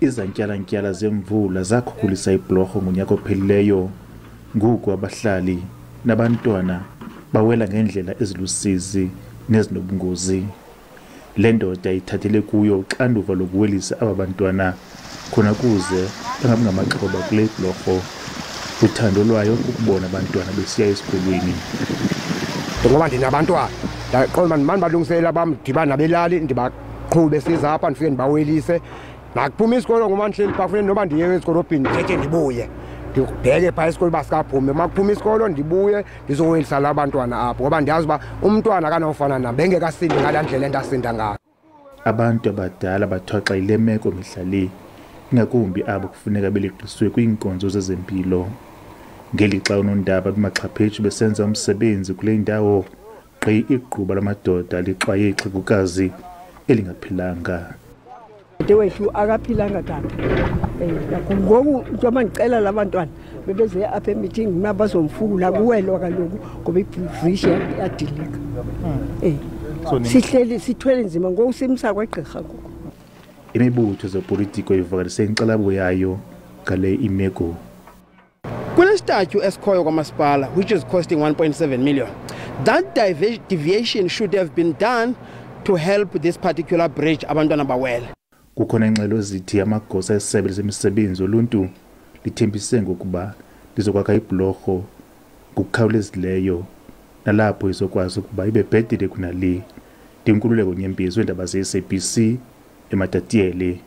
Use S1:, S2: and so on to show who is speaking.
S1: Izantyalantyala zemvula zakhukhulisa ibhlorho ngonyaka ophelileyo. Ngoku abahlali nabantwana bawela ngendlela ezilusizi nezinobungozi. Le ndoda ithathele kuyo uxanduva lokuwelisa aba bantwana khona kuze bangabi ngamaxhoba kule bhlorho. Uthando lwayo ukubona abantwana besiya esikolweni.
S2: Ngoba ndinabantwana ndaqonda mani balungiselela bamdibana belali ndibaqhube siza apha ndifike ndibawelise nakuphuma isikolo ngoba ndihleli phaa noba ndiye esikolobhini ndithethe ndibuye ndibheke phaa isikolo basikaphume makuphuma isikolo ndibuye ndizowelisa la bantwana apho ngoba ndiyazi uba umntwana akanofana nam bengekasindi ngala ndlela endasinda ngayo.
S1: Abantu abadala bathwaxa ile meko mihla le, ingakumbi abo kufuneka beleqiswe kwiinkonzo zezempilo. Ngelixa unondaba bemaxhaphetshi besenza umsebenzi kule ndawo, gqi igquba lamadoda lixwaye ixhegokazi elingaphilanga.
S3: Wethu akaphilanga tata. Ngoku njengoba ndicela labantwana bebeze apha emeeting mabazomfula kuwelwa kaloku ngoba ibridge yadilika. Sihleli sithwele nzima ngoku simsa kwagqirha ngoku.
S1: Imibutho zepolitiko ivakalise inkxalabo yayo ngale imeko.
S4: Kule statue esikhoyo kwamasipala which is costing 1.7 million. That deviation should have been done to help this particular bridge abantwana bawela.
S1: Kukhona ingxelo ezithi amagosa esebe lezemisebenzi oluntu lithembise ngokuba lizokwakha ibhlorho ngokukhawulezileyo nalapho izokwazi ukuba ibe bhedile kunale. Ndinkululeko Nyembezi weendaba ze-SABC eMatatiyele.